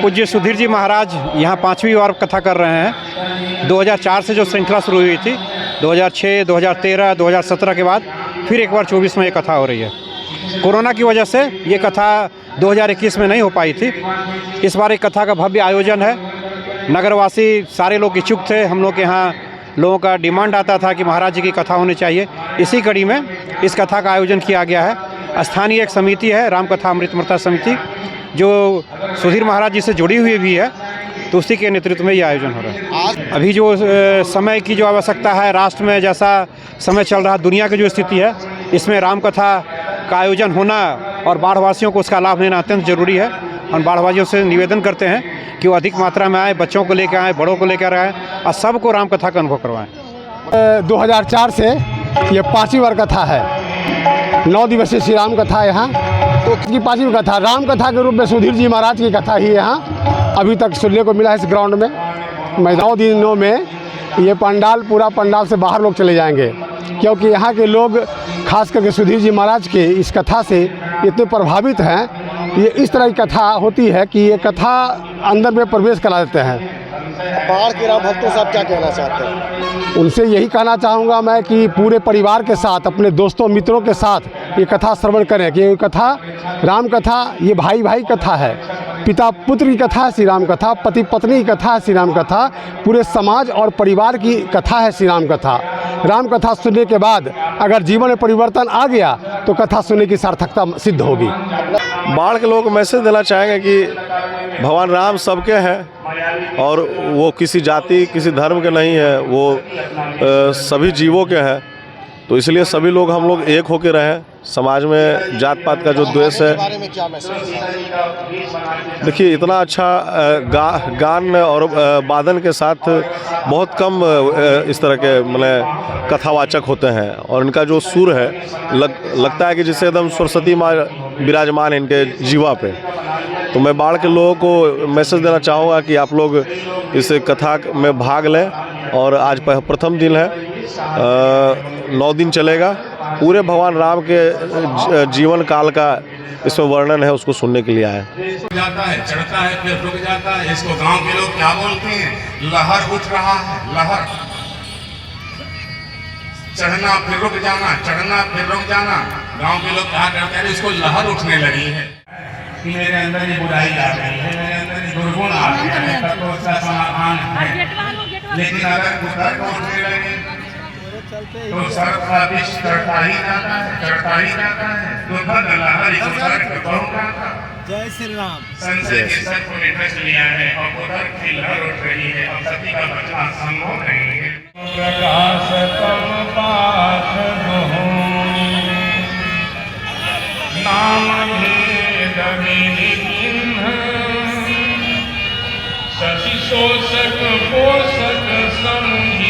पूज्य सुधीर जी महाराज यहाँ 5वीं बार कथा कर रहे हैं। 2004 से जो श्रृंखला शुरू हुई थी, 2006, 2013, 2017 के बाद फिर एक बार 24 में ये कथा हो रही है। कोरोना की वजह से ये कथा 2021 में नहीं हो पाई थी। इस बार एक कथा का भव्य आयोजन है। नगरवासी सारे लोग इच्छुक थे। हम लोग के यहाँ लोगों का डिमांड आता था कि महाराज जी की कथा होनी चाहिए। इसी कड़ी में इस कथा का आयोजन किया गया है। स्थानीय एक समिति है, राम कथा अमृतमर्ता समिति, जो सुधीर महाराज जी से जुड़ी हुई भी है, तो उसी के नेतृत्व में ये आयोजन हो रहा है। अभी जो समय की जो आवश्यकता है, राष्ट्र में जैसा समय चल रहा है, दुनिया की जो स्थिति है, इसमें राम कथा का आयोजन होना और बाढ़वासियों को उसका लाभ लेना अत्यंत ज़रूरी है। हम बाढ़वासियों से निवेदन करते हैं कि वो अधिक मात्रा में आए, बच्चों को लेकर आएँ, बड़ों को लेकर आएँ और सबको राम कथा का अनुभव करवाएँ। 2004 से ये 5वीं बार कथा है। 9 दिवसीय श्री राम कथा यहाँ, तो इसकी 5वीं कथा राम कथा के रूप में सुधीर जी महाराज की कथा ही यहाँ अभी तक सुनने को मिला है इस ग्राउंड में। 9 दिनों में ये पंडाल, पूरा पंडाल से बाहर लोग चले जाएंगे, क्योंकि यहाँ के लोग खास करके सुधीर जी महाराज के इस कथा से इतने प्रभावित हैं। ये इस तरह की कथा होती है कि ये कथा अंदर में प्रवेश करा देते हैं। बाढ़ के राम भक्तों से आप क्या कहना चाहते हैं? उनसे यही कहना चाहूँगा मैं कि पूरे परिवार के साथ, अपने दोस्तों मित्रों के साथ ये कथा श्रवण करें कि ये कथा, राम कथा, ये भाई भाई कथा है, पिता पुत्र की कथा है श्री राम कथा, पति पत्नी की कथा है श्री राम कथा, पूरे समाज और परिवार की कथा है श्री राम कथा। राम कथा सुनने के बाद अगर जीवन में परिवर्तन आ गया तो कथा सुनने की सार्थकता सिद्ध होगी। बाढ़ के लोग मैसेज देना चाहेंगे कि भगवान राम सबके हैं और वो किसी जाति, किसी धर्म के नहीं है, वो सभी जीवों के हैं। तो इसलिए सभी लोग, हम लोग एक होकर रहें। समाज में जात पात का जो द्वेष है, बारे में क्या मैसेज? देखिए, इतना अच्छा गान और वादन के साथ बहुत कम इस तरह के मतलब कथावाचक होते हैं, और इनका जो सुर है लगता है कि जैसे एकदम सरस्वती माँ विराजमान है इनके जीवा पे। तो मैं बाढ़ के लोगों को मैसेज देना चाहूँगा कि आप लोग इस कथा में भाग लें। और आज प्रथम दिन है, 9 दिन चलेगा। पूरे भगवान राम के जीवन काल का इसमें वर्णन है, उसको सुनने के लिए आए। जाता है, चढ़ता है, फिर रुक जाता है। इसको गांव के लोग क्या बोलते हैं? लहर उठ रहा है, लहर। चढ़ना फिर रुक जाना, चढ़ना फिर रुक जाना। गांव के लोग क्या करते हैं? इसको लहर उठने लगी है कि मेरे अंदर ये बुराई आ गई है, मेरे अंदर ये दुर्गुण आ गया है, तब तो उसका समाधान है। लेकिन अगर उतर को उठने लगे तो सर्वसाधिश चढ़ता ही जाता है, चढ़ता ही जाता है। तो लहर इस उतर को बढ़ता है। जय श्री राम। संशय के सर को निकल लिया है और उधर की लहर उठ रही है। अब सती का बचना संभव नहीं है। प्रकाश तम पाठ नाम भेद विधिन्ह, सती शोषक पोषक समुझी